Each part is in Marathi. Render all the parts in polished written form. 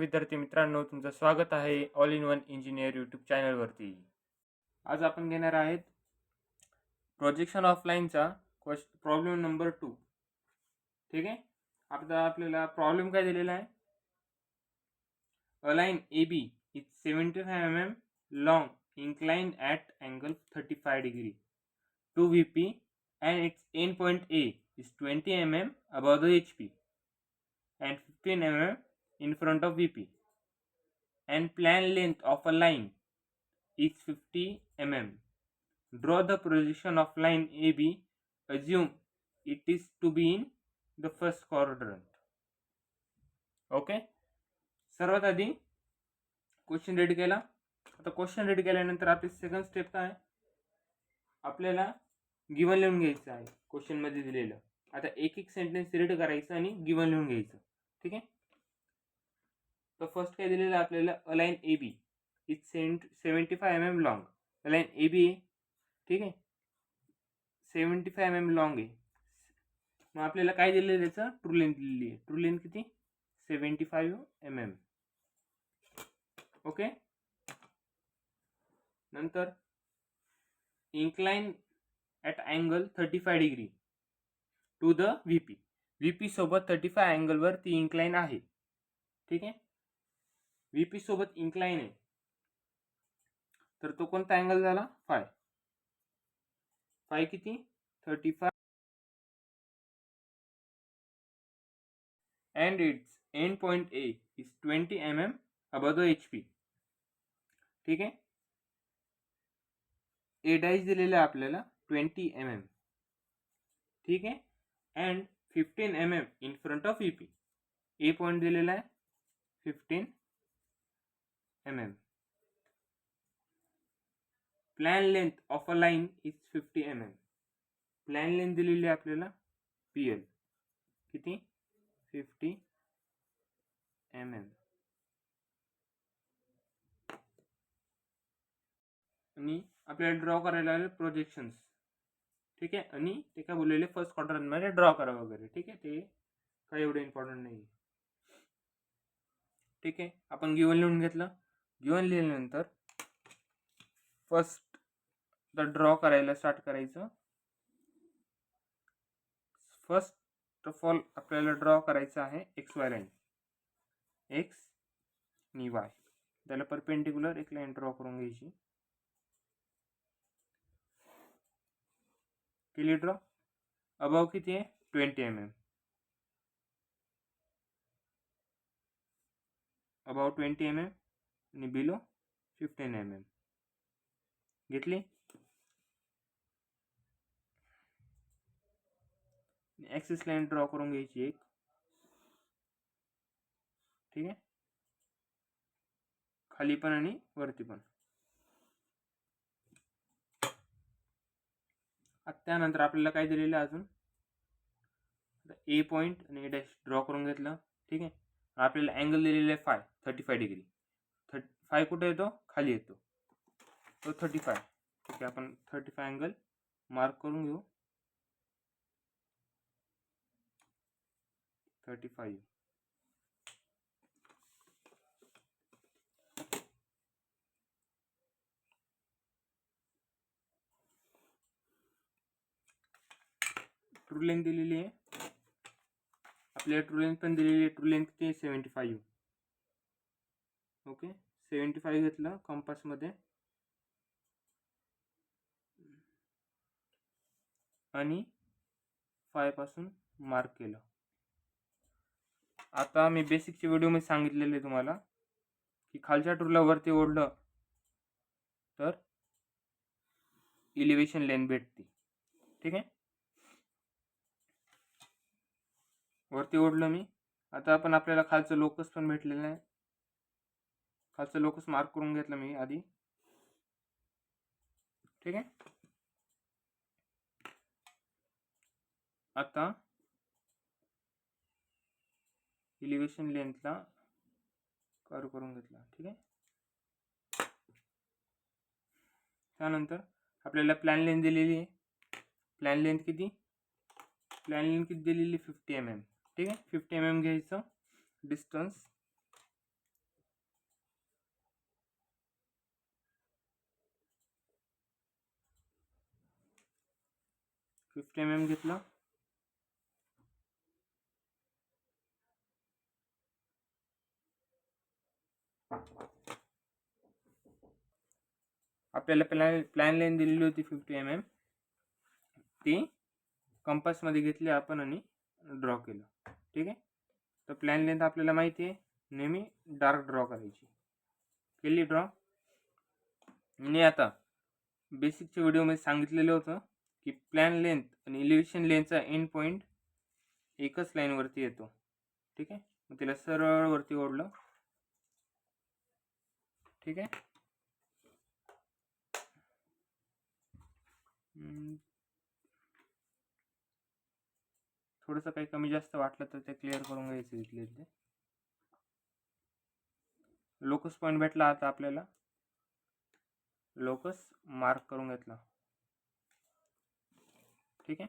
विद्यार्थी मित्रांनो, तुमचं स्वागत आहे all in one engineer YouTube चॅनलवरती. आज आपण घेणार आहेत प्रोजेक्शन ऑफ लाईनचा प्रॉब्लेम नंबर 2. ठीक आहे. आता आपल्याला प्रॉब्लेम काय दिलेला आहे? A line A B is 75 mm long inclined at angle 35 degree to VP and its end point A is 20 mm above the HP and 15 mm in front of VP. And plan length of a line is 50 mm. Draw the projection of line AB. Assume it is to be in the first quadrant. Okay. सर्वात आधी क्वेश्चन रेडी केला. आता क्वेश्चन रेडी केल्यानंतर आपली सेकंड स्टेप काय? आपल्याला गिवन लिहून घ्यायचं आहे क्वेश्चनमध्ये दिलेलं. आता एक एक सेंटेन्स रीड करायचं आणि गिवन लिहून घ्यायचं. ठीक आहे. तर फर्स्ट काय दिलेलं आपल्याला? A line A B is 75 mm long. A line A B आहे. ठीक आहे. 75 mm लॉंग आहे. मग आपल्याला काय दिलेलं त्याचं? ट्रू लेंथ दिलेली आहे. ट्रू लेंथ किती? 75 mm. ओके. नंतर incline at angle 35 degree to the VP. VP सोबत 35 अँगलवर ती इन्क्लाइन आहे. ठीक आहे. व्हीपी सोबत इन्क्लाइन आहे, तर तो कोणता अँगल झाला? फाय. फाय किती? 35. and its end point A is 20 mm above the HP. ठीक आहे. A डॅश दिलेला आहे आपल्याला 20 mm. ठीक आहे. and 15 mm in front of VP. A point दिलेला आहे 15 mm. Plan length of a line is 50 mm. Plan length दिलेली आहे आपल्याला PL किती? 50 mm. आणि आपल्याला ड्रॉ करायला लागले प्रोजेक्शन्स. ठीक आहे. आणि ते काय बोललेले? फर्स्ट क्वाड्रंटमध्ये ड्रॉ करा वगैरे. ठीक आहे. ते काही एवढं इम्पॉर्टंट नाही. ठीक आहे. आपण गिवन लिहून घेतलं. गिवन लिहिल्यानंतर फर्स्ट ड्रॉ करायला स्टार्ट करायचं. फर्स्ट ऑफ ऑल आपल्याला ड्रॉ करायचं आहे एक्स वाय लाईन. एक्स आणि वाय त्याला परपेंडिक्युलर एक लाईन ड्रॉ करून घ्यायची. केली ड्रॉ. अबाव किती आहे? 20 mm. अबाव 20 mm आणि बिलो 15 mm. घेतली. ॲक्सिस लाईन ड्रॉ करून घ्यायची एक. ठीक आहे. खाली पण आणि वरती पण. त्यानंतर आपल्याला काय दिलेलं अजून? ए पॉइंट आणि ए डॅश ड्रॉ करून घेतलं. ठीक आहे. आपल्याला अँगल दिलेला आहे 35 डिग्री. 5 कुठे येतो? खाली येतो तो 35. ठीक आहे. आपण 35 अँगल मार्क करून घेऊ. 35. ट्रू लेंथ दिलेली आहे आपल्याला. ट्रू लेंथ पण दिलेली आहे. ट्रू लेंथ किती आहे? 75. ओके. 75 घेतलं कंपासमध्ये आणि 5 पासून मार्क केलं. आता मी बेसिकच्या व्हिडिओमध्ये सांगितलेले तुम्हाला की खालच्या ट्रूला वरती ओढलं तर इलिव्हेशन लेंथ भेटते. ठीक आहे. वरती ओढलं मी. आता आपण आपल्याला खालचं लोकस पण भेटलेलं आहे. खालचं लोकस मार्क करून घेतलं मी आधी. ठीक आहे. आता इलिव्हेशन लेंथला कर्व करून घेतला. ठीक आहे. त्यानंतर आपल्याला प्लॅन लेंथ दिलेली आहे. प्लॅन लेंथ किती? प्लॅन लेंथ किती दिलेली? 50 mm. ठीक आहे. 50 mm घ्यायचं डिस्टन्स 50 mm घेतलं. आपल्याला प्लॅन लेन दिलेली होती 50 mm, ती कंपासमध्ये घेतली आपण आणि ड्रॉ केलं. ठीक आहे. तर प्लॅन लेंथ आपल्याला माहिती आहे, नेहमी डार्क ड्रॉ करायची. केली ड्रॉ. आणि आता बेसिकच्या व्हिडिओमध्ये सांगितलेलं होतं की प्लॅन लेंथ आणि इलिव्हेशन लेंथचा एंड पॉईंट एकच लाईनवरती येतो. ठीक आहे. मग तिला सरळ वरती ओढलं. ठीक आहे. थोडंसं काही कमी जास्त वाटलं तर ते क्लिअर करून घ्यायचं इथले इथे. लोकस पॉईंट भेटला. आता आपल्याला लोकस मार्क करून घेतला. ठीक आहे.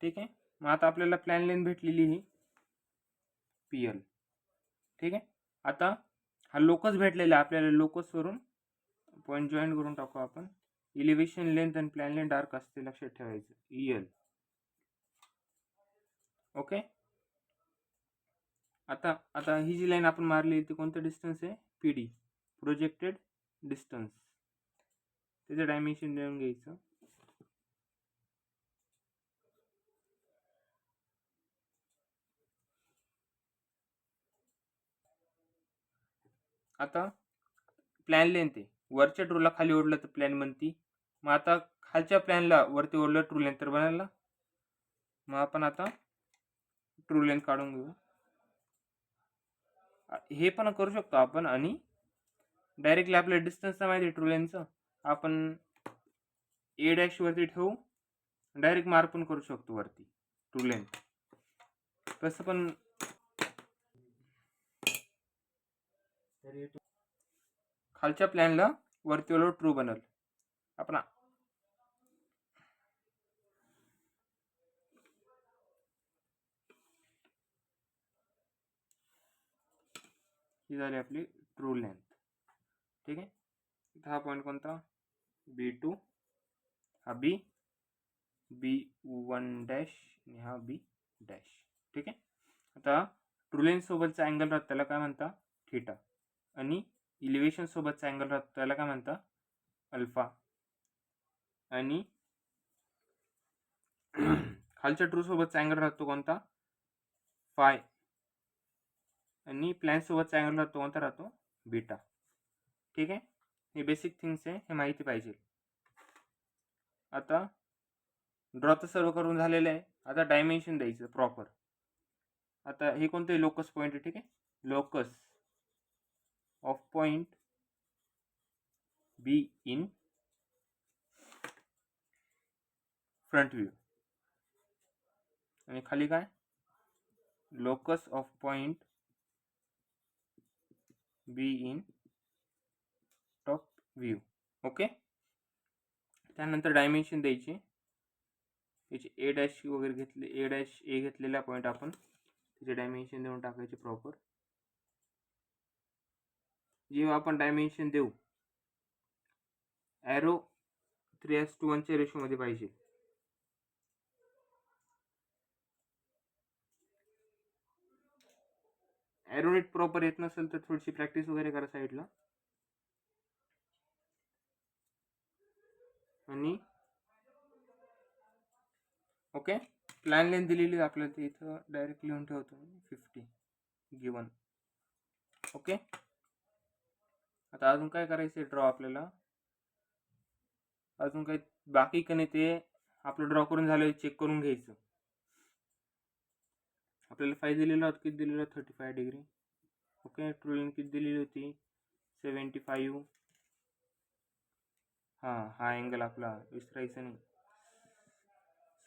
ठीक आहे. मग आता आपल्याला प्लॅन लेंथ भेटलेली ही PL. ठीक आहे. आता हा लोकस भेटलेला आहे आपल्याला. लोकसवरून पॉईंट जॉईन करून टाकू आपण. इलिव्हेशन लेंथ आणि प्लॅन लेंथ डार्क असते, लक्षात ठेवायचं. EL. ओके. आता ही जी लाईन आपण मारली ती कोणतं डिस्टन्स आहे? PD, projected distance. त्याचं डायमेन्शन देऊन घ्यायचं. आता प्लॅन लेंथ आहे, वरच्या ट्रूला खाली ओढलं तर प्लॅन बनती. मग आता खालच्या प्लॅनला वरती ओढलं ट्रू लेंथ तर बनायला. मग आपण आता ट्रू लेंथ काढून घेऊ. हे पण करू शकतो आपण. आणि डायरेक्टली आपल्या डिस्टन्सचा माहिती आहे ट्रू लेंथचं, आपण A' वरती ठेवू. डायरेक्ट मार्क पण करू शकतो वरती ट्रू लेंथ. तसं पण खालच्या प्लॅनला वरती ओढलं ट्रू बनल. आपण ही झाली आपली ट्रू लेंथ. ठीक आहे. हा पॉईंट कोणता? B2, हा B, B1' आणि हा B'. ठीक आहे. आता ट्रू लेंथ सोबतचा अँगल राहतो त्याला काय म्हणता? थीटा. आणि इलिव्हेशन सोबतचा अँगल राहतो त्याला काय म्हणता? अल्फा. आणि खालच्या ट्रू सोबतचा अँगल राहतो कोणता? फाय. आणि प्लॅन सोबतचा अँगल राहतो कोणता? राहतो बीटा. ठीक आहे. हे बेसिक थिंग्स आहे, हे माहिती पाहिजे. आता ड्रॉ तर सर्व करून झालेलं आहे. आता डायमेन्शन द्यायचं प्रॉपर. आता हे कोणते? लोकस पॉईंट आहे. ठीक आहे. Locus of point B in front view. आणि खाली काय? Locus of point B in top view. Okay. त्यानंतर डायमेन्शन द्यायचे. त्याचे A' वगैरे घेतले, A घेतलेला पॉईंट आपण त्याचे डायमेन्शन देऊन टाकायचे प्रॉपर. जेव्हा आपण डायमेन्शन देऊ, ॲरो 3:1 च्या रेशोमध्ये पाहिजे. ॲरो नीट प्रॉपर येत नसेल तर थोडीशी प्रॅक्टिस वगैरे करा साईडला. आणि ओके. प्लॅन लेंथ दिलेली आपल्याला ते इथं डायरेक्ट लिहून ठेवतो 50 गिवन. ओके. आता अजून काय करायचं ड्रॉ आपल्याला? अजून काही बाकी का नाही ते आपलं ड्रॉ करून झालं चेक करून घ्यायचं. आपल्याला फाय दिलेलं होतं, किती दिलेलं? 35 डिग्री. ओके. ट्रू लेंथ किती दिलेली होती? 75. हा अँगल आपला विसरायचा नाही,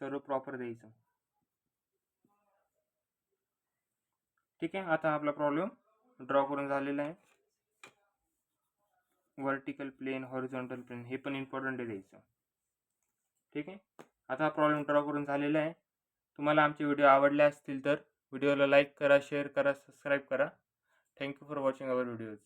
सर्व प्रॉपर द्यायचं. ठीक आहे. आता आपला प्रॉब्लेम ड्रॉ करून झालेला आहे. वर्टिकल प्लेन, हॉरिझॉन्टल प्लेन, हे पण इम्पॉर्टंट आहे द्यायचं. ठीक आहे. आता हा प्रॉब्लेम ड्रॉ करून झालेला आहे. तुम्हाला आमचे व्हिडिओ आवडले असतील तर व्हिडिओला लाईक करा, शेअर करा, सबस्क्राईब करा. Thank you for watching our videos.